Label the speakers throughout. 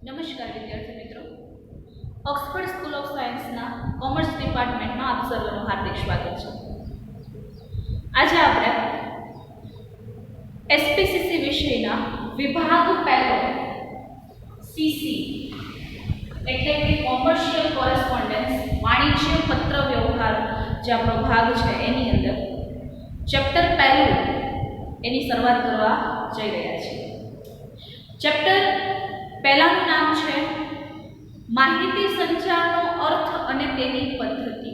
Speaker 1: નમસ્કાર વિદ્યાર્થી મિત્રો, ઓક્સફર્ડ સ્કૂલ ઓફ સાયન્સના કોમર્સ ડિપાર્ટમેન્ટમાં આપ સર્વનું હાર્દિક સ્વાગત છે. આજે આપણે એસપીસીસી વિષયના વિભાગ પહેલો સીસી એટલે કે કોમર્શિયલ કોરેસ્પોન્ડન્સ વાણિજ્ય પત્ર વ્યવહાર જે આપણો ભાગ છે એની અંદર ચેપ્ટર પહેલું એની શરૂઆત કરવા જઈ રહ્યા છીએ. ચેપ્ટર પહેલાનું નામ છે માહિતી સંચારનો અર્થ અને તેની પદ્ધતિ.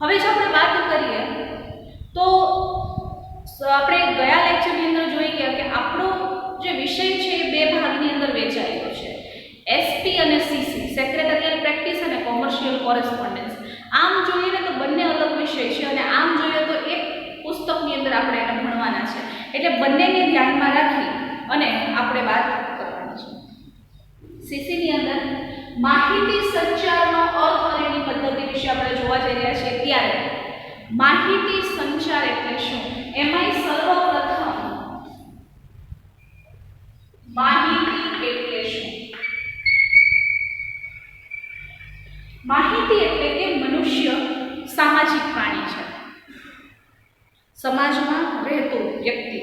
Speaker 1: હવે જો આપણે વાત કરીએ તો આપણે ગયા લેક્ચરની અંદર જોઈ ગયા કે આપણો જે વિષય છે એ બે ભાગની અંદર વહેંચાયેલો છે, એસપી અને સીસી, સેક્રેટરીયલ પ્રેક્ટિસ અને કોમર્શિયલ કોરેસ્પોન્ડન્સ. આમ જોઈએ ને તો બંને અલગ વિષય છે અને આમ જોઈએ તો એક પુસ્તકની અંદર આપણે એને ભણવાના છે, એટલે બંનેને ધ્યાનમાં રાખી અને આપણે વાત કરવાની છે. સીસીની અંદર માહિતી સંચારનો અર્થ અને એની પદ્ધતિ વિશે આપણે જોવા જઈ રહ્યા છીએ. ત્યારે માહિતી સંચાર એટલે શું, એમાંય સર્વપ્રથમ માહિતી એટલે શું? માહિતી એટલે કે મનુષ્ય સામાજિક પ્રાણી છે. સમાજમાં રહેતો વ્યક્તિ,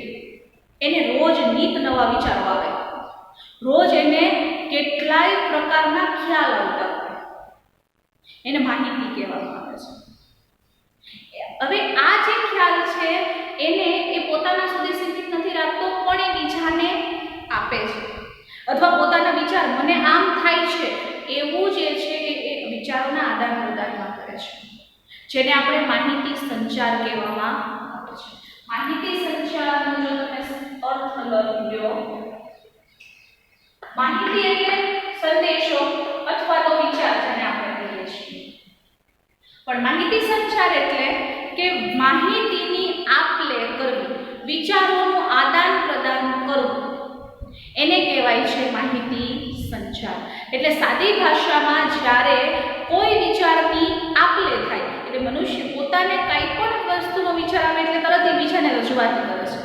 Speaker 1: એને રોજ નીત નવા વિચારો આવે, રોજ એને કેટલાય પ્રકારના ખ્યાલ આવતા હોય, એને માહિતી કહેવામાં આવે છે. હવે આ જે ખ્યાલ છે એને એ પોતાના સુધી સીમિત નથી રાખતો, પણ એ બીજાને આપે છે, અથવા પોતાના વિચાર મને આમ થાય છે એવું જે છે એ વિચારોના આદાન પ્રદાનમાં કરે છે, જેને આપણે માહિતી સંચાર કહેવામાં આવે છે. માહિતી સંચારનો જો તમે અર્થ લો, માહિતી એટલે સંદેશો અથવા તો વિચાર જેને આપણે કહીએ છીએ, પણ માહિતી સંચાર એટલે કે માહિતીની આપ-લે કરવી, વિચારોનું આદાન પ્રદાન કરવું, એને કહેવાય છે માહિતી સંચાર. એટલે સાદી ભાષામાં જ્યારે કોઈ વિચારની આપ-લે થાય એટલે મનુષ્ય પોતાને કંઈ પણ વસ્તુનો વિચાર આવે એટલે તરત એ બીજાને રજૂઆત કરે છે.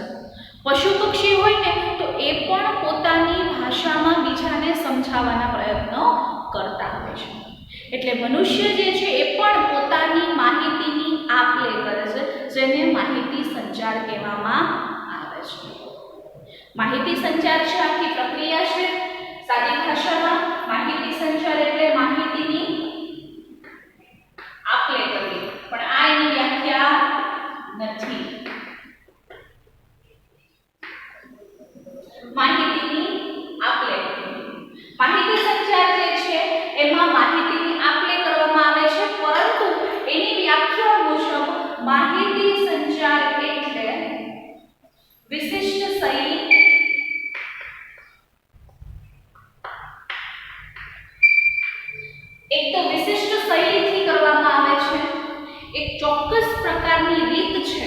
Speaker 1: પશુ પક્ષી હોય ને તો એ પણ પોતાની ભાષામાં બીજાને સમજાવવાના પ્રયત્નો કરતા હોય છે. એટલે મનુષ્ય જે છે એ પણ પોતાની માહિતીની આપ-લે કરે છે, જેને માહિતી સંચાર કહેવામાં આવે છે. માહિતી સંચાર છે આખી પ્રક્રિયા છે. સાદી ભાષામાં માહિતી સંચાર એટલે માહિતીની આપ-લે કરવી, પણ આ એની વ્યાખ્યા નથી. માહિતીની આપ-લે, માહિતી સંચાર જે છે એમાં માહિતીની આપ-લે કરવામાં આવે છે, પરંતુ એની વ્યાખ્યા મુજબ માહિતી સંચાર એટલે વિશિષ્ટ શૈલી, એક તો વિશિષ્ટ શૈલીથી કરવામાં આવે છે, એક ચોક્કસ પ્રકારની રીત છે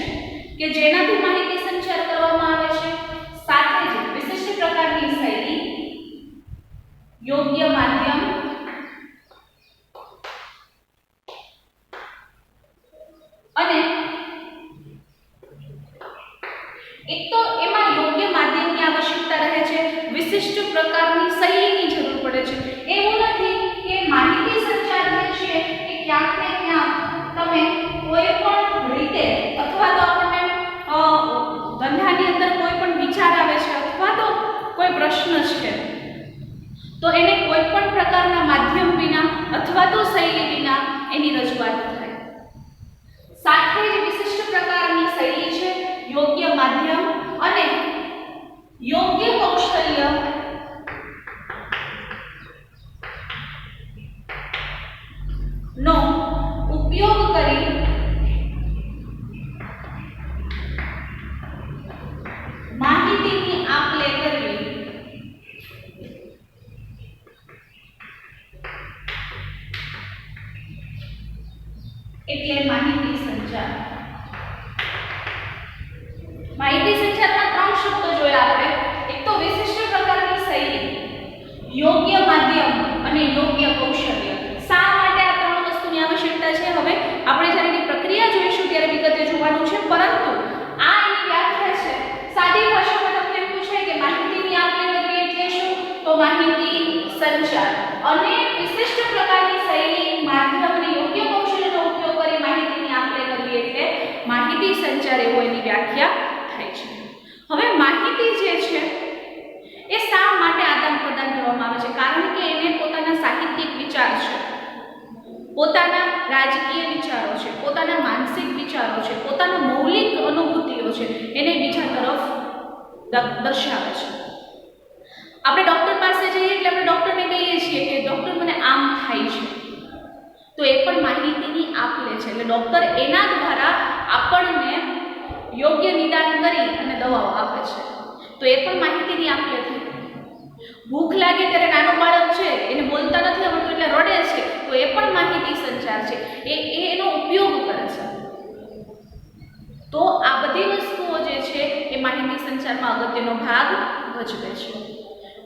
Speaker 1: કે જેનાથી માહિતી સંચાર કરવામાં આવે છે, સાથે જ વિશિષ્ટ પ્રકારની શૈલી, યોગ્ય માધ્યમ અને એક તો એમાં યોગ્ય માધ્યમની આવશ્યકતા રહે છે, વિશિષ્ટ પ્રકારની શૈલીની જરૂર પડે છે. એવું નથી કે માહિતી સંચાર જે છે એ ક્યાંક ને ક્યાંક તમે કોઈ પણ રીતે અથવા તો આપણને ધંધાની અંદર કોઈ પણ વિચાર આવે છે અથવા તો કોઈ પ્રશ્ન છે તો એને કોઈ પણ પ્રકારના માધ્યમ વિના અથવા તો શૈલી વિના એની રજૂઆત થાય. સાથે જ વિશિષ્ટ પ્રકારની શૈલી છે, યોગ્ય માધ્યમ અને યોગ્ય કૌશલ્ય નો ઉપયોગ કરી માહિતીની આપ-લે કરવી એટલે માહિતી સંચાર. માહિતી સંચારના ત્રણ શબ્દો જોયા આપણે, એક તો વિશિષ્ટ પ્રકારની શૈલી, યોગ્ય માધ્યમ અને યોગ્ય કૌશલ્ય. શા માટે આ ત્રણ વસ્તુની આવશ્યકતા છે હવે આપણે જ્યારે એની પ્રક્રિયા જોઈશું ત્યારે વિગતે જોવાનું છે, પરંતુ આ એની વ્યાખ્યા છે. સાદી ભાષામાં તમને પૂછાય કે માહિતીની આપ-લે કરવી એટલે શું, તો તો માહિતી સંચાર અને વિશિષ્ટ પ્રકારની શૈલી માધ્યમ અને યોગ્ય કૌશલ્યનો ઉપયોગ કરી માહિતીની આપ-લે કરવી એટલે માહિતી સંચાર એવો એની વ્યાખ્યા થાય છે. હવે માહિતી જે છે એ શા માટે આદાન પ્રદાન કરવામાં આવે છે? કારણ કે એને પોતાના સાહિત્યિક વિચાર છે, પોતાના રાજકીય વિચારો છે, પોતાના માનસિક વિચારો છે, પોતાના મૌલિક અનુભૂતિઓ છે, એને બીજા તરફ દર્શાવે છે. આપણે ડૉક્ટર પાસે જઈએ એટલે આપણે ડૉક્ટરને કહીએ છીએ કે ડૉક્ટર મને આમ થાય છે, તો એ પણ માહિતીની આપ-લે છે. એટલે ડૉક્ટર એના દ્વારા આપણને યોગ્ય નિદાન કરી અને દવાઓ આપે છે, તો એ પણ માહિતીની આપ-લે થઈ. ભૂખ લાગે ત્યારે નાનો બાળક છે એને બોલતા નથી આવડતું એટલે રડે છે, તો એ પણ માહિતી સંચાર છે, એનો ઉપયોગ કરે છે. તો આ બધી વસ્તુઓ જે છે એ માહિતી સંચારમાં અગત્યનો ભાગ ભજવે છે.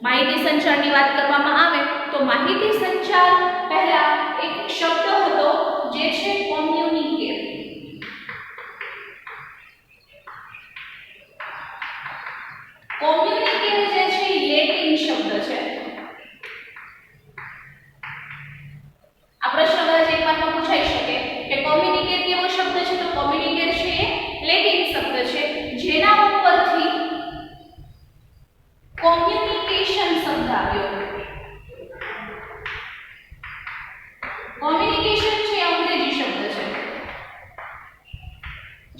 Speaker 1: માહિતી સંચારની વાત કરવામાં આવે તો માહિતી સંચાર પહેલા એક શબ્દ હતો જે છે કોમ્યુનિકેટ. કોમ્યુનિકેટ જે છે લેટિન શબ્દ છે. આ પ્રશ્ન કદાચ એક વારમાં પૂછાઈ શકે કે કોમ્યુનિકેટ કેવો શબ્દ છે? તો કોમ્યુનિકેટ છે એ લેટિન શબ્દ છે જેના ઉપરથી કોમ્યુનિકેશન શબ્દ આવ્યો. કોમ્યુનિકેશન છે અંગ્રેજી શબ્દ છે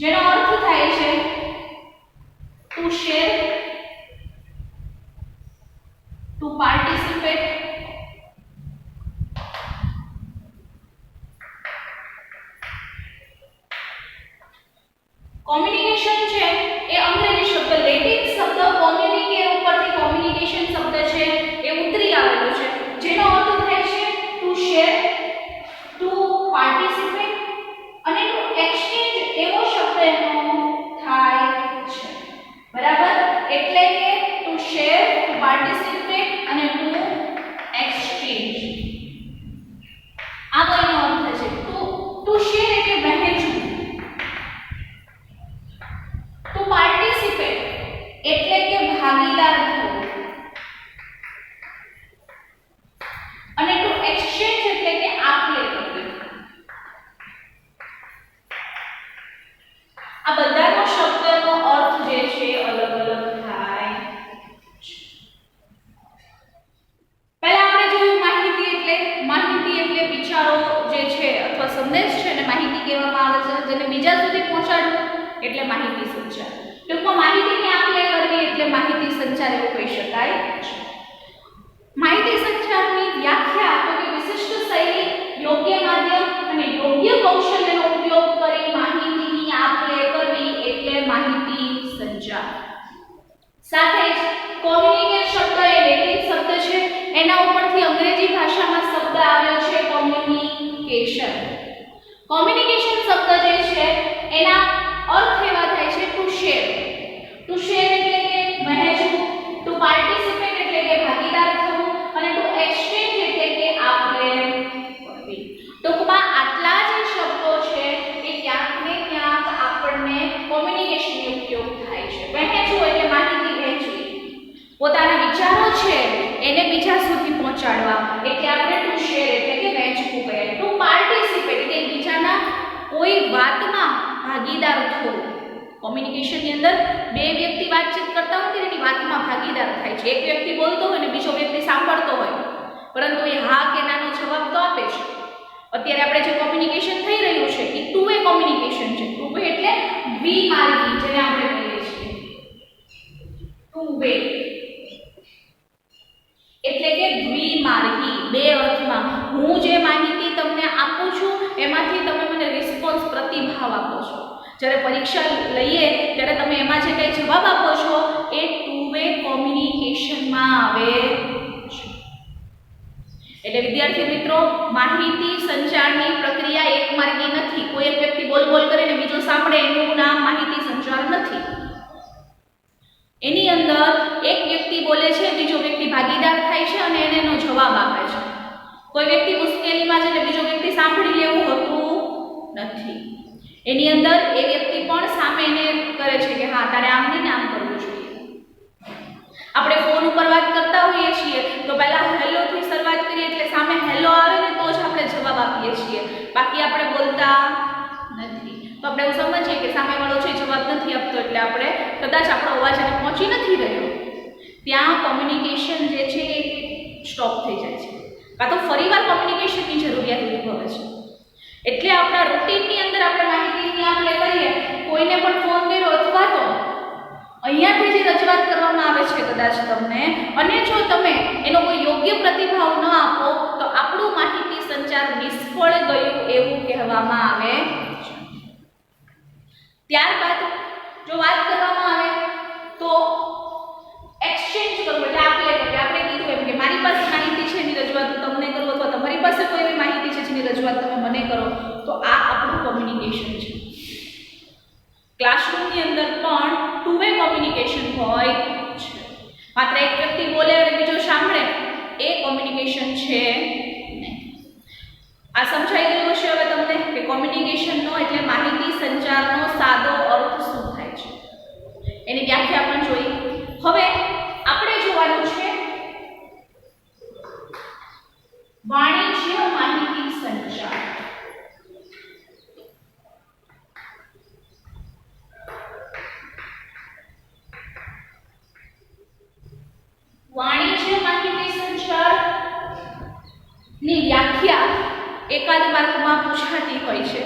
Speaker 1: જેનો અર્થ થાય છે two share, two participate, communication છે એ અંગ્રેજી શબ્દ, લેટિન શબ્દ કોમ્યુનિકેટ ઉપરથી કોમ્યુનિકેશન શબ્દ છે એ ઉતરી આવેલો છે જેનો અર્થ થાય છે ટુ શેર, ટુ પાર્ટિસિપેટ અને ટુ એક્સચેન્જ એવો શબ્દ એનો થાય છે. બરાબર? એટલે કે ટુ શેર, ટુ પાર્ટિસિપેટ અને ટુ એક્સચેન્જ આ એનો અર્થ છે. ટુ શેર એટલે વહેંચવું, ટુ પાર્ટિસિપેટ એટલે કે ભાગીદાર થવું અને ટુ એક્સચેન્જ એટલે કે આપ-લે કરવી. આ બધાનો શબ્દનો અર્થ જે છે અલગ અલગ થાય છે. પહેલા આપણે જોયું માહિતી એટલે વિચારો જે છે અથવા સંદેશ છે ને માહિતી કહેવામાં આવે છે, જેને બીજા સુધી પહોંચાડવું એટલે માહિતી સંચાર. ટૂંકમાં માહિતીને આપ-લે કરવી એટલે માહિતી સંચાર એવું કહી શકાય છે. માહિતી સંચારની વ્યાખ્યા તો કે વિશિષ્ટ શૈલી, યોગ્ય માધ્યમ અને યોગ્ય કૌશલ્યનો ઉપયોગ કરી માહિતીની આપ-લે કરવી એટલે માહિતી સંચાર. સાથે જ કોમ્યુનિકેટ શબ્દ એ લેટિન શબ્દ છે, એના ઉપરથી અંગ્રેજી ભાષામાં શબ્દ આવ્યો છે કોમ્યુનિકેશન. કોમ્યુનિકેશન શબ્દ જે છે એના અર્થ એવા થાય છે ટુ શેર. ટુ શેર એટલે કે વહેંચવું, ટુ પાર્ટિસિપેટ એટલે કે ભાગીદાર થવું અને ટુ એક્સચેન્જ એટલે કે આપ-લે કરવી. ટૂંકમાં આટલા જે શબ્દો છે એ ક્યાંક ને ક્યાંક આપણને કોમ્યુનિકેશનનો ઉપયોગ થાય છે. વહેંચવું એટલે માહિતી વહેંચવી, પોતાના વિચારો છે એને બીજા સુધી પહોંચાડવા એટલે આપણે ટુ શેર એટલે કે વહેંચવું કહીએ. ટુ પાર્ટિસિપેટ એટલે બીજાના કોઈ વાતમાં ભાગીદાર થવું. કોમ્યુનિકેશનની અંદર બે વ્યક્તિ વાતચીત કરતા હોય તેની વાતમાં ભાગીદાર થાય છે. એક વ્યક્તિ બોલતો હોય ને બીજો વ્યક્તિ સાંભળતો હોય, પરંતુ એ હા કે નાનો જવાબ તો આપે છે. અત્યારે આપણે જે કોમ્યુનિકેશન થઈ રહ્યું છે એ ટુ વે કોમ્યુનિકેશન છે. ટુ વે એટલે દ્વિમાર્ગી, જેને આપણે કહીએ છીએ ટુ વે એટલે કે દ્વિમાર્ગી. બે અર્થમાં હું જે માહિતી તમને આપું છું એમાંથી તમે મને રિસ્પોન્સ, પ્રતિભાવ આપો છો. જ્યારે પરીક્ષા લઈએ ત્યારે તમે એમાં જે કંઈ જવાબ આપો છો એ ટુ વે કોમ્યુનિકેશનમાં આવે છે. એટલે વિદ્યાર્થી મિત્રો, માહિતી સંચારની પ્રક્રિયા એકમાર્ગી નથી. કોઈ એક વ્યક્તિ બોલ કરીને બીજો સાંભળે એનું નામ માહિતી સંચાર નથી. એની અંદર એક વ્યક્તિ બોલે છે, બીજો વ્યક્તિ ભાગીદાર થાય છે અને એને એનો જવાબ આપે છે. કોઈ વ્યક્તિ મુશ્કેલીમાં છે એટલે બીજો વ્યક્તિ સાંભળી લેવું હોતું નથી. એની અંદર એ વ્યક્તિ પણ સામે એને કરે છે કે હા તારે આમ નહીં આમ કરવું જોઈએ. આપણે ફોન ઉપર વાત કરતા હોઈએ છીએ બાકી આપણે બોલતા નથી. તો આપણે એવું સમજીએ કે સામેવાળો છે જવાબ નથી આપતો એટલે આપણે કદાચ આપણો અવાજ એને પહોંચી નથી રહ્યો, ત્યાં કોમ્યુનિકેશન જે છે એ સ્ટોપ થઈ જાય છે, કાં તો ફરીવાર કોમ્યુનિકેશનની જરૂરિયાત ઉદ્ભવે છે. એટલે આપણા રૂટીનની અંદર આપણે માહિતીની આપ લે કરીએ, કોઈને પણ ફોન કર્યો અથવા તો અહીંયાથી જે રજૂઆત કરવામાં આવે છે કદાચ તમને, અને જો તમે એનો કોઈ યોગ્ય પ્રતિભાવ ન આપો તો આપણું માહિતી સંચાર નિષ્ફળ ગયું એવું કહેવામાં આવે છે. ત્યારબાદ જો વાત કરવામાં આવે તો એક્સચેન્જ કરવું એટલે આપણે કીધું એમ કે મારી પાસે માહિતી છે એની રજૂઆત તમને કરું અથવા તમારી પાસે કોઈ એવી માહિતી છે જેની રજૂઆત તમે મને કરો, તો આ આપણું કોમ્યુનિકેશન છે. ક્લાસરૂમની અંદર પણ ટુ વે કોમ્યુનિકેશન હોય છે. માત્ર એક વ્યક્તિ બોલે અને બીજો સાંભળે એ કોમ્યુનિકેશન છે નહીં. આ સમજાઈ ગયું હશે હવે તમને કે કોમ્યુનિકેશનનો એટલે માહિતી સંચારનો સાદો અર્થ શું થાય છે, એની વ્યાખ્યા પણ જોઈ. હવે આપણે જોવાનું છે વાણિજ્ય માહિતી સંચાર. વાણિજ્ય માહિતી સંચાર ની વ્યાખ્યા એકાદ માર્કમાં પૂછાતી હોય છે.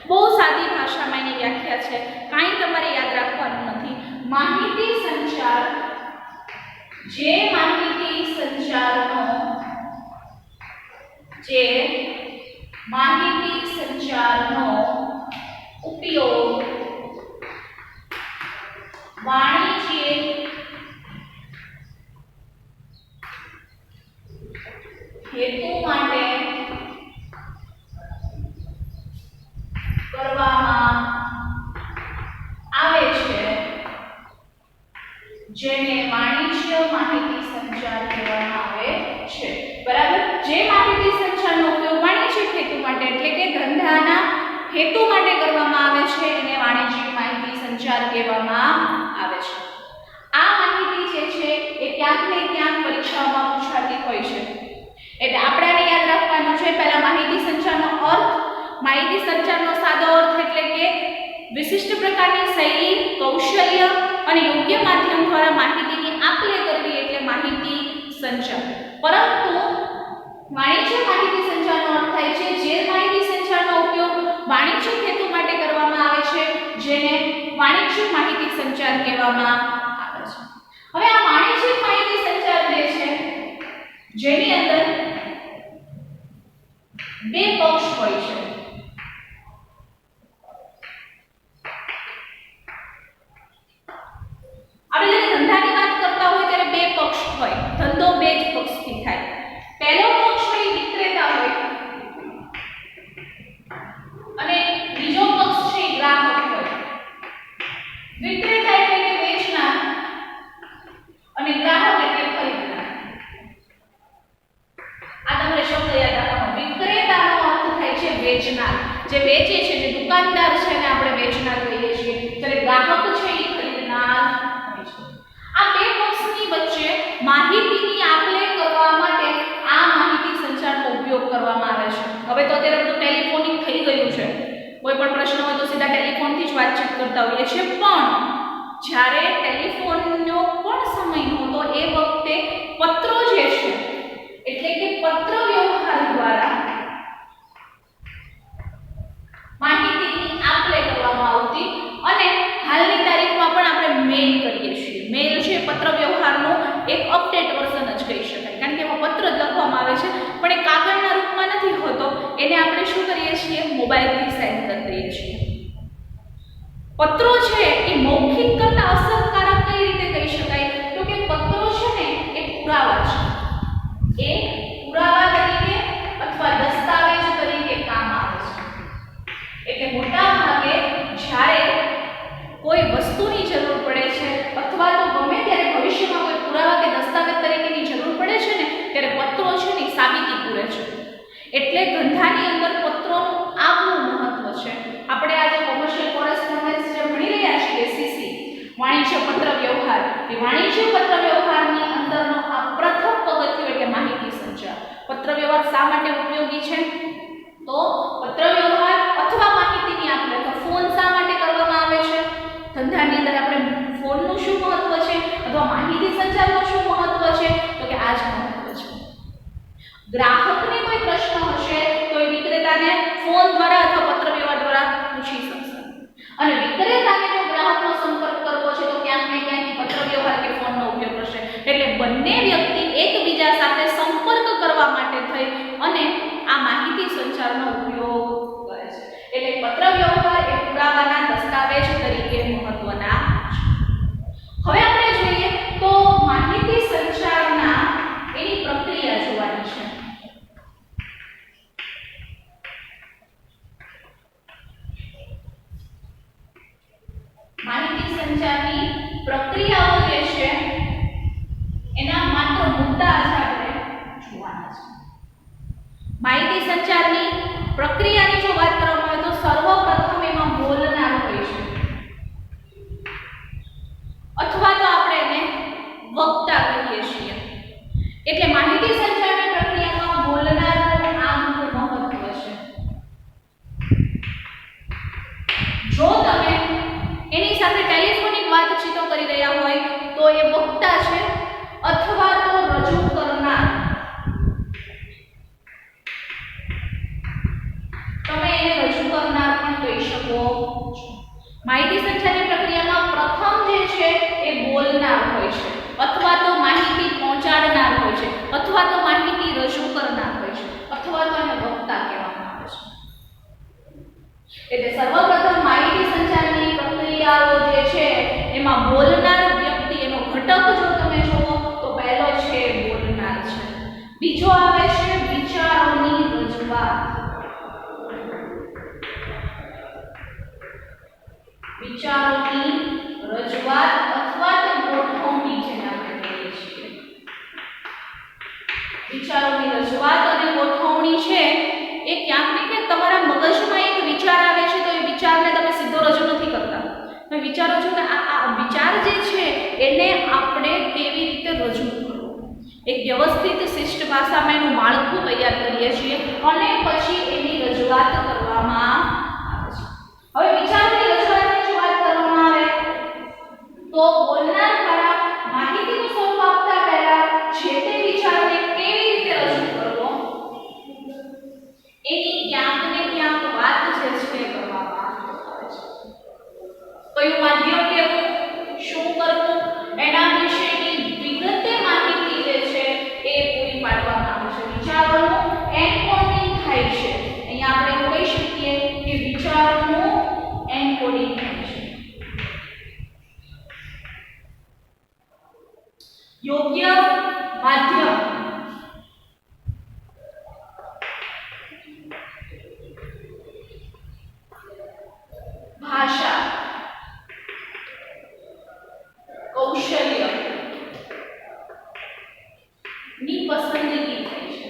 Speaker 1: બહુ સાદી ભાષામાં એની વ્યાખ્યા છે, કાંઈ તમારે યાદ રાખવાનું નથી. માહિતી સંચાર જે માહિતી સંચારનો ઉપયોગ વાણિજ્ય હેતુ માટે કરવામાં આવે છે જેને વાણિજ્ય માહિતી સંચાર કહેવામાં આવે છે. બરાબર. જે માહિતી સંચારનો ઉપયોગ વાણિજ્ય હેતુ માટે એટલે કે ધંધાના હેતુ માટે કરવામાં આવે છે એને વાણિજ્ય માહિતી સંચાર કહેવામાં આવે છે. આ માહિતી જે છે એ ક્યાંક ને ક્યાંક પરીક્ષાઓમાં પૂછાતી હોય છે, એટલે આપણે યાદ રાખવાનું છે. પહેલા માહિતી સંચારનો અર્થ, માહિતી સંચારનો સાદો અર્થ એટલે કે વિશિષ્ટ પ્રકારની શૈલી, કૌશલ્ય અને યોગ્ય માધ્યમ દ્વારા માહિતીની આપ-લે કરવી એટલે માહિતી સંચાર. પરંતુ વાણિજ્ય માહિતી સંચારનો અર્થ થાય છે જે માહિતી સંચારનો ઉપયોગ વાણિજ્ય હેતુ માટે કરવામાં આવે છે જેને વાણિજ્ય માહિતી સંચાર કહેવામાં આવે છે. હવે આ વાણિજ્ય માહિતી સંચાર જે છે જેની અંદર બે પક્ષ હોય છે. આપણે જ્યારે ધંધાની વાત કરતા હોય ત્યારે બે પક્ષ હોય, ધંધો બે જ પક્ષથી થાય. પહેલો પક્ષ હોય વિક્રેતા હોય અને બીજો પક્ષ છે ગ્રાહક હોય. વિક્રેતા એટલે કે વેચનાર અને ગ્રાહક એટલે ખરીદનાર. આ તમારે શબ્દ યાદ રાખવાનો. વિક્રેતાનો અર્થ થાય છે વેચનાર, જે વેચે છે, જે દુકાનદાર છે ને આપણે વેચનાર કહીએ છીએ. ત્યારે ગ્રાહક છે એ ખરીદનાર હોય છે. આ બે પક્ષની વચ્ચે માહિતીની આપ-લે કરવા માટે આ માહિતી સંચારનો ઉપયોગ કરવામાં આવે છે. હવે તો અત્યારે બધું ટેલિફોનિક થઈ ગયું છે, કોઈ પણ પ્રશ્ન હોય તો સીધા ટેલિફોનથી જ વાતચીત કરતા હોઈએ છીએ. પણ જ્યારે ટેલિફોનનો પણ સમય નહોતો એ વખતે પત્રો જે છે એટલે કે પત્ર વ્યવહાર દ્વારા માહિતીની આપ-લે કરવામાં આવતી. અને હાલની તારીખમાં પણ આપણે મેલ કરીએ છીએ. મેલ છે પત્ર વ્યવહારનું એક અપડેટ વર્ઝન જ કહી શકાય, કારણ કે એમાં પત્ર જ લખવામાં આવે છે પણ એ કાગળના રૂપમાં નથી હોતો. એને આપણે શું કરીએ છીએ? મોબાઈલથી સેન્ડ કરી દઈએ છીએ. પત્રો છે એ મૌખિક કરતા અસરકારક કઈ રીતે કહી શકાય? તો કે પત્રો છે ને એ પુરાવા છે, એ પુરાવા તરીકે અથવા દસ્તાવેજ તરીકે કામ આવે છે. એટલે મોટા ભાગે જ્યારે કોઈ વસ્તુની જરૂર પડે છે અથવા તો ગમે ત્યારે ભવિષ્યમાં કોઈ પુરાવા કે દસ્તાવેજ તરીકેની જરૂર પડે છે ને ત્યારે પત્રો છે ને સાબિતી પૂરે છે. એટલે ધંધાની અંદર પત્રોનું આગવું મહત્વ છે. આપણે આજે કોમર્શિયલ કોરેસ્પોન્ડન્સ જે ભણી રહ્યા છીએ સીસી, વાણિજ્ય પત્ર વ્યવહાર, એ વાણિજ્ય પત્ર વ્યવહારની અંદરનો આ પ્રથમ પગથિયું એટલે માહિતી સંચાર. પત્ર વ્યવહાર શા માટે ઉપયોગી છે? તો પત્ર વ્યવહાર ગ્રાહકને કોઈ પ્રશ્ન હશે તો એ વિક્રેતાને ફોન દ્વારા અથવા પત્ર વ્યવહાર દ્વારા પૂછી શકશે, અને વિક્રેતાને જો ગ્રાહકનો સંપર્ક કરવો છે તો ક્યાંક ને ક્યાંક પત્ર વ્યવહાર કે ફોનનો ઉપયોગ કરશે. એટલે બંને વ્યક્તિ એકબીજા સાથે સંપર્ક કરવા માટે થઈ અને આ માહિતી સંચારનો ઉપયોગ કરે છે. એટલે પત્ર વ્યવહાર એ પુરાવાના દસ્તાવેજ તરીકે મહત્વના છે. હવે આપણે જોઈએ તો માહિતી સંચારના એની પ્રક્રિયા જોવાની છે. માહિતી સંચારની પ્રક્રિયાઓ જે છે એના માત્ર મુદ્દા જ આપણે જોવાના છે. માહિતી સંચારની પ્રક્રિયાની જો વાત કરવામાં આવે તો સર્વપ્રથમ એમાં બોલનાર હોય છે, અથવા તો આપણે એને વક્તા કહીએ છીએ. એટલે માહિતી સંચારની પ્રક્રિયામાં બોલનારનું આગવું મહત્વ છે. જો તમે એની સાથે ટેલિફોનિક વાતચીતો કરી રહ્યા હોય તો એ વક્તા છે, અથવા તો રજૂ કરનાર. તમે એને રજૂ કરનાર પણ કહી શકો છો. માહિતી સંચારની પ્રક્રિયામાં પ્રથમ જે છે એ બોલનાર હોય છે, અથવા તો માહિતી પહોંચાડનાર હોય છે, અથવા તો માહિતી રજૂ કરનાર હોય છે, અથવા તો એને વક્તા કહેવામાં આવે છે. એટલે સર્વપ્રથમ માહિતી સંચારની પ્રક્રિયાઓ જે છે એમાં બોલનાર વ્યક્તિ એનો ઘટક જો તમે જુઓ તો પહેલો છે બોલનાર છે. બીજો આવે છે વિચારોની રજૂઆત. વિચારોની રજૂઆત અથવા તો ગોઠવણી જેને આપણે કહીએ છીએ. વિચારોની રજૂઆત અને ગોઠવણી છે એ ક્યાંક ને ક્યાંક તમારા મગજમાં એક વિચાર આવે છે તો એ વિચારને તમે સીધો રજૂ નથી કરતા. તમે વિચારો છો કે આ વિચાર જે છે એને આપણે કેવી રીતે રજૂ કરવો. એક વ્યવસ્થિત શિષ્ટ ભાષામાં એનું માળખું તૈયાર કરીએ છીએ અને પછી એની રજૂઆત કરવામાં આવે છે. હવે વિચારોની રજૂઆતની જો વાત કરવામાં આવે તો બોલનાર દ્વારા માહિતીનું સ્વરૂપ આપતા પહેલા જે તે વિચારને કેવી રીતે રજૂ કરવો એની ક્યાંક ને ક્યાંક વાત જે છે કરવામાં આવે છે. કયું માધ્યમ લેવું, શું કરવું, એના વિશેની વિગતે માહિતી જે છે એ પૂરી પાડવામાં આવે છે. વિચારોનું એન્કોડિંગ થાય છે. અહીંયા આપણે એવું કહી શકીએ કે વિચારોનું એન્કોડિંગ થાય છે. યોગ્ય માધ્યમ. ભાષા, કૌશલ્ય ની પસંદગી થાય છે.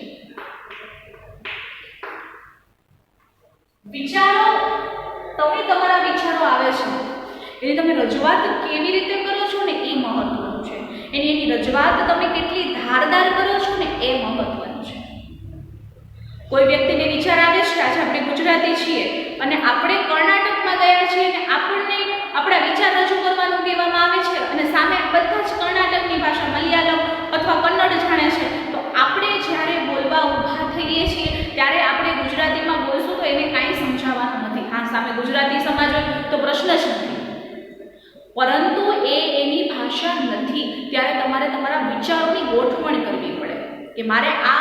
Speaker 1: વિચારો, તમે તમારા વિચારો આવે છે એની તમે રજૂઆત કેવી રીતે કરો છો ને એ મહત્વનું છે. એની રજૂઆત તમે કેટલી ધારદાર કરો છો ને એ મહત્વનું છે. કોઈ વ્યક્તિને વિચાર આવે છે, આજે આપણે ગુજરાતી છીએ અને આપણે કર્ણાટકમાં ગયા છીએ અને આપણને આપણા વિચાર રજૂ કરવાનું કહેવામાં આવે છે અને સામે બધા જ કર્ણાટકની ભાષા મલયાલમ અથવા કન્નડ જાણે છે, તો આપણે જ્યારે બોલવા ઊભા થઈએ છીએ ત્યારે આપણે ગુજરાતીમાં બોલશું તો એને કાંઈ સમજાવવાનું નથી. હા, સામે ગુજરાતી સમાજ હોય તો પ્રશ્ન જ નથી, પરંતુ એની ભાષા નથી. ત્યારે તમારે તમારા વિચારોની ગોઠવણ કરવી પડે કે મારે આ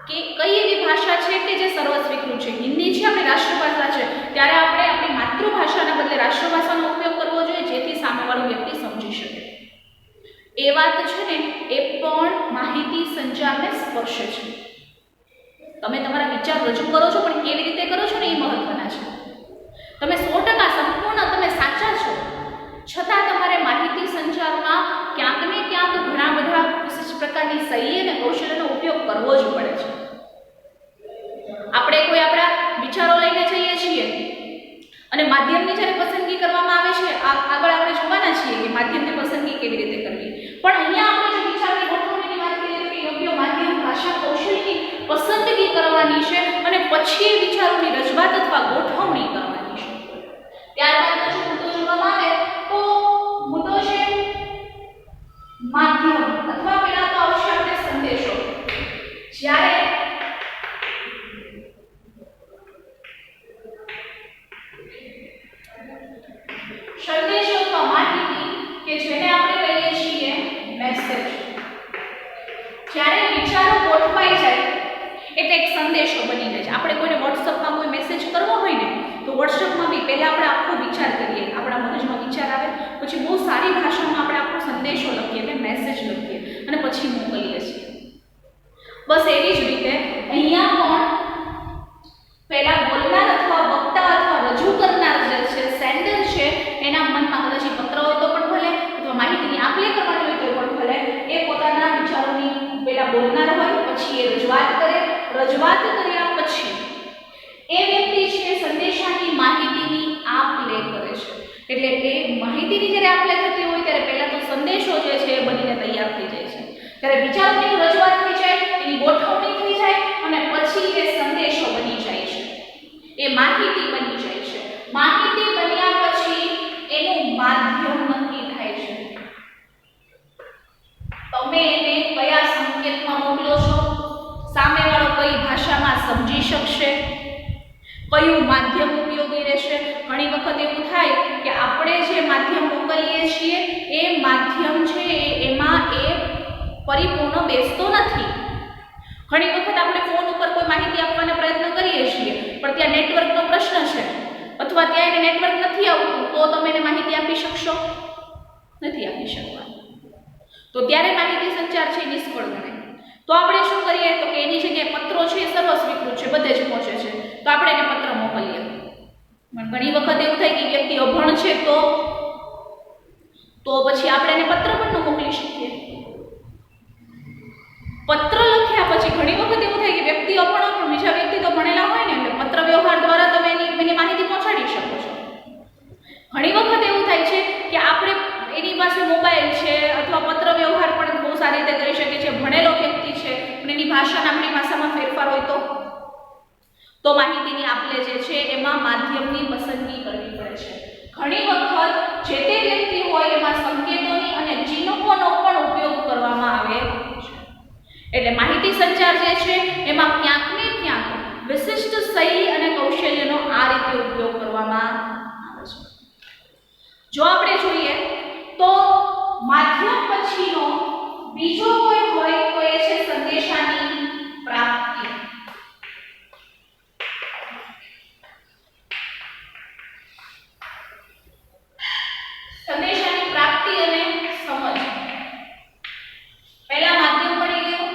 Speaker 1: કે કઈ એવી ભાષા છે કે જે સર્વસ્વીકૃત છે. હિન્દી છે આપણી રાષ્ટ્રભાષા છે, ત્યારે આપણે આપણી માતૃભાષાના બદલે રાષ્ટ્રભાષાનો ઉપયોગ કરવો જોઈએ જેથી સામેવાળો વ્યક્તિ સમજી શકે. એ વાત છે ને એ પણ માહિતી સંચારને સ્પર્શે છે. તમે તમારા વિચાર રજૂ કરો છો પણ કેવી રીતે કરો છો ને એ મહત્વના છે. તમે 100% સંપૂર્ણ તમે સાચા છો, છતાં તમારે માહિતી સંચારમાં ક્યાંક ને ક્યાંક ઘણા બધા વિશિષ્ટ પ્રકારની શૈલી અને કૌશલ્યનો ઉપયોગ કરવો જ પડે છે. આપણે કોઈ આપણા વિચારો લઈને જઈએ છીએ અને માધ્યમની જ્યારે પસંદગી કરવામાં આવે છે, આગળ આપણે જોવાના છીએ કે માધ્યમની પસંદગી કેવી રીતે કરવી. પણ અહીંયા આપણે જો વિચારની ગોઠવણીની વાત કરીએ તો યોગ્ય માધ્યમ, ભાષા, કૌશલ્યની પસંદગી કરવાની છે અને પછી એ વિચારોની રજૂઆત અથવા ગોઠવણી કરવાની છે. ત્યારબાદ જો મુદ્દો જોવામાં આવે તો મુદ્દો છે માધ્યમ અથવા પેલા તો આવશે આપણે સંદેશો. જ્યારે જ્યારે વિચારો ગોઠવાઈ જાય એટલે એક સંદેશો બની જાય છે. આપણે કોઈને વોટ્સઅપમાં કોઈ મેસેજ કરવો હોય ને તો વોટ્સઅપમાં બી પહેલાં આપણે આખો વિચાર કરીએ, આપણા મગજમાં વિચાર આવે, પછી બહુ સારી ભાષામાં આપણે આખો સંદેશો લખીએ કે મેસેજ લખીએ અને પછી મોકલીએ છીએ. બસ એવી જ રીતે અહીંયા પણ પહેલા બોલનાર અથવા વક્તા અથવા રજૂ કરનાર જે છે સેન્ડર છે એના મનમાં કદાચ પત્ર હોય તો પણ ભલે અથવા માહિતીની આપ લે કરવાની હોય તો પણ ભલે એ પોતાના વિચારોની પહેલા બોલનાર હોય, પછી એ રજૂઆત કરે, રજૂઆત કર્યા પછી એ વ્યક્તિ છે સંદેશાની માહિતીની આપ લે કરે છે. એટલે એ માહિતીની જ્યારે આપ લે થતી હોય ત્યારે પહેલા તો સંદેશો જે છે એ બનીને તૈયાર થઈ જાય છે. ત્યારે વિચારોની રજૂઆત થઈ જાય, એની ગોઠવણી થઈ જાય અને પછી એ સંદેશો બની જાય છે, એ માહિતી બની જાય છે. માહિતી બન્યા પછી એનું માધ્યમ નક્કી થાય છે. તમે એને કયા સંકેતમાં મોકલો છો, સામેવાળો કઈ ભાષામાં સમજી શકશે, કયું માધ્યમ ઉપયોગી રહેશે. ઘણી વખત એવું થાય કે આપણે જે માધ્યમ મોકલીએ છીએ એ માધ્યમ છે એમાં એ પરિપૂર્ણ બેસતો નથી. ઘણી વખત આપણે ફોન ઉપર કોઈ માહિતી આપવાનો પ્રયત્ન કરીએ છીએ પણ ત્યાં નેટવર્કનો પ્રશ્ન છે અથવા ત્યાં એને નેટવર્ક નથી આવતું, તો તમે એને માહિતી આપી શકશો? નથી આપી શકવાનું. તો ત્યારે માહિતી સંચાર છે નિષ્ફળ ગણાય. તો આપણે શું કરીએ તો કે એની જગ્યાએ પત્રો છે સર્વ સ્વીકૃત છે, બધે જ પહોંચે છે, તો આપણે એને પત્ર મોકલીએ. ઘણી વખત એવું થાય કે વ્યક્તિ અભણ છે તો પછી આપણે એને પત્ર પણ ન મોકલી શકીએ. પત્ર લખ્યા પછી ઘણી વખત એવું થાય કે વ્યક્તિ અભણ પણ બીજા વ્યક્તિ તો ભણેલા હોય ને એટલે પત્ર વ્યવહાર દ્વારા તમે એની માહિતી પહોંચાડી શકો છો. ઘણી વખત એવું થાય છે કે આપણે એની પાસે મોબાઈલ છે અથવા પત્ર વ્યવહાર પણ બહુ સારી રીતે કરી શકે છે, ભણેલો વ્યક્તિ છે પણ એની ભાષાના આપણી ભાષામાં ફેરફાર હોય તો માહિતીની આપલે જે છે એમાં માધ્યમની પસંદગી કરવી પડે છે. ઘણી વખત જે તે વ્યક્તિ હોય એમાં સંકેતોની અને ચિહ્નોનો પણ ઉપયોગ કરવામાં આવે છે. એટલે માહિતી સંચાર જે છે એમાં ક્યાંક ને ક્યાંક વિશિષ્ટ શૈલી અને કૌશલ્યનો આ રીતે ઉપયોગ કરવામાં આવે છે. જો આપણે જોઈએ તો માધ્યમ પછીનો બીજો કોઈ હોય તો એ છે સંદેશાની પ્રાપ્તિ. સંદેશાની પ્રાપ્તિ અને સમજ. પહેલા માધ્યમ મળી ગયું,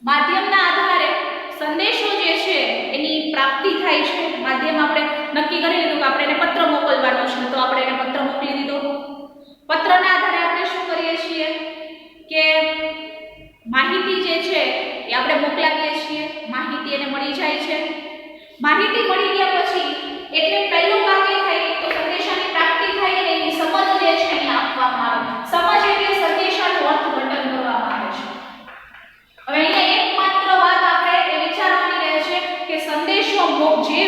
Speaker 1: માધ્યમના આધારે સંદેશો જે છે એની પ્રાપ્તિ થાય છે. માધ્યમ આપણે નક્કી કરી લીધું કે આપણે એને પત્ર મોકલવાનો છે તો આપણે એને પત્ર મોકલી દીધો. પત્રના આધારે આપણે શું કરીએ છીએ કે માહિતી જે છે એ આપણે મોકલાવીએ છીએ, માહિતી એને મળી જાય છે. માહિતી મળી ગયા પછી એટલે પહેલું કામ એ થાય તો સંદેશાની પ્રાપ્તિ થાય અને એની સમજ જે છે એને આપવામાં આવે. સમજ એટલે સંદેશાનું અર્થઘટન કરવામાં આવે છે. હવે અહીંયા એકમાત્ર વાત આપણે એ વિચારવાની રહે છે કે સંદેશો જે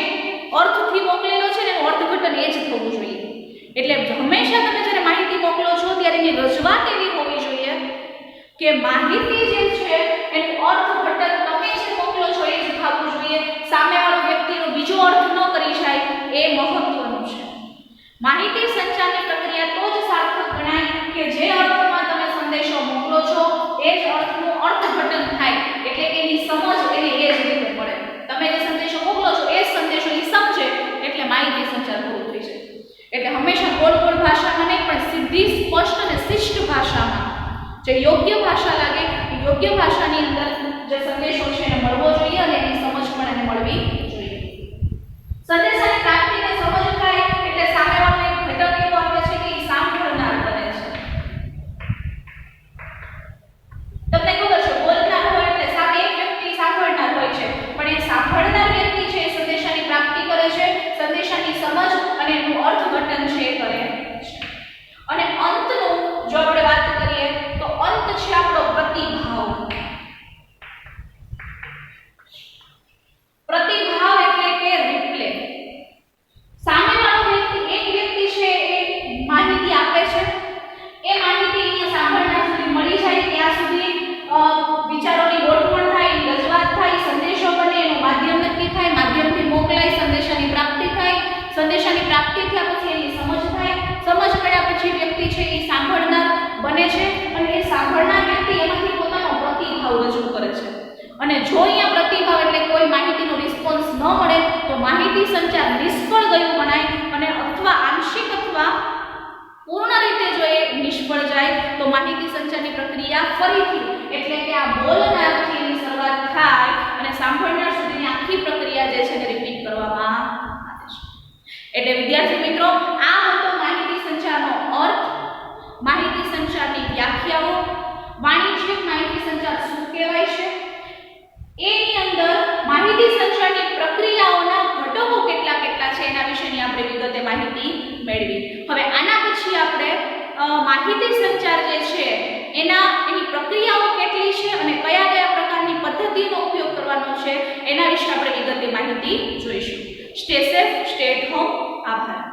Speaker 1: અર્થથી મોકલેલો છે ને એનું અર્થઘટન એ જ થવું જોઈએ. એટલે હંમેશા તમે જ્યારે માહિતી મોકલો છો ત્યારે એની રજૂઆત એવી હોવી જોઈએ કે માહિતી જે છે એનું અર્થઘટન તમે જે મોકલો છો એ જ થવું જોઈએ. સામેવાળો વ્યક્તિનો બીજો અર્થ ન કરી જાય એ મહત્વનું છે. માહિતી સંચારની પ્રક્રિયા તો જ સાર્થક ગણાય કે જે અર્થમાં તમે સંદેશો મોકલો છો એ જ અર્થનું અર્થઘટન થાય, એટલે કે એની સમજ એને એ જ રીતે પડે. તમે જે સંદેશો મોકલો છો એ સંદેશો એ સમજે એટલે માહિતી સંચાર પૂરું થઈ જાય. એટલે હંમેશા ગોળ ભાષામાં નહીં પણ સીધી સ્પષ્ટ અને શિષ્ટ ભાષામાં જે યોગ્ય ભાષા લાગે યોગ્ય ભાષાની અંદર જે સંદેશો છે એને મળવો જોઈએ અને એની સમજ પણ એને મળવી જોઈએ. સંદેશાની પ્રાપ્તિને સમજ થાય એટલે સામેવાળો એક ઘટક એવો આવે છે કે એ સાંભળનાર બને છે. તમને ખબર છે બોલનાર હોય એટલે સામે એક વ્યક્તિ સાંભળનાર હોય છે પણ એ સાંભળનાર વ્યક્તિ છે એ સંદેશાની પ્રાપ્તિ કરે છે, સંદેશાની સમજ અને એનું અર્થઘટન છે એ કરે છે. અને અંતનું જો આપણે વાત કરીએ તો અંત છે આપણો પ્રતિભાવ. પ્રતિભાવ એટલે કે રિપ્લે. સામેવાળો વ્યક્તિ એક વ્યક્તિ છે એ માહિતી આપે છે, એ માહિતી અહીંયા સાંભળનાર સુધી મળી જાય ત્યાં સુધી વિચારોની ગોઠવણ થાય, રજૂઆત થાય, સંદેશો બને, એનું માધ્યમ નક્કી થાય, માધ્યમથી મોકલાય, સંદેશાની પ્રાપ્તિ થાય, સંદેશાની પ્રાપ્તિ થયા પછી એની સમજ થાય, સમજ મળ્યા પછી વ્યક્તિ છે એ સાંભળનાર બને છે અને એ સાંભળનાર વ્યક્તિ એમાંથી પોતાનો પ્રતિભાવ અને જો અહીંયા પ્રતિભાવ એટલે કોઈ માહિતીનો રિસ્પોન્સ ન મળે તો માહિતી સંચાર નિષ્ફળ ગયું ગણાય, અને અથવા આંશિક અથવા પૂર્ણ રીતે જો એ નિષ્ફળ જાય તો માહિતી સંચારની પ્રક્રિયા ફરીથી એટલે કે આ બોલનારથી એની શરૂઆત થાય અને સાંભળનાર સુધીની આખી પ્રક્રિયા જે છે તે રિપીટ કરવામાં આવે છે. એટલે વિદ્યાર્થી મિત્રો, આ હતો માહિતી સંચારનો અર્થ, માહિતી સંચારની વ્યાખ્યાઓ, વાણિજ્યિક માહિતી સંચાર શું કહેવાય છે, એની અંદર માહિતી સંચારની પ્રક્રિયાઓના ઘટકો કેટલા છે એના વિશેની આપણે વિગતે માહિતી મેળવી. હવે આના પછી આપણે માહિતી સંચાર જે છે એની પ્રક્રિયાઓ કેટલી છે અને કયા કયા પ્રકારની પદ્ધતિનો ઉપયોગ કરવાનો છે એના વિશે આપણે વિગતે માહિતી જોઈશું. Stay safe, stay at home. આભાર.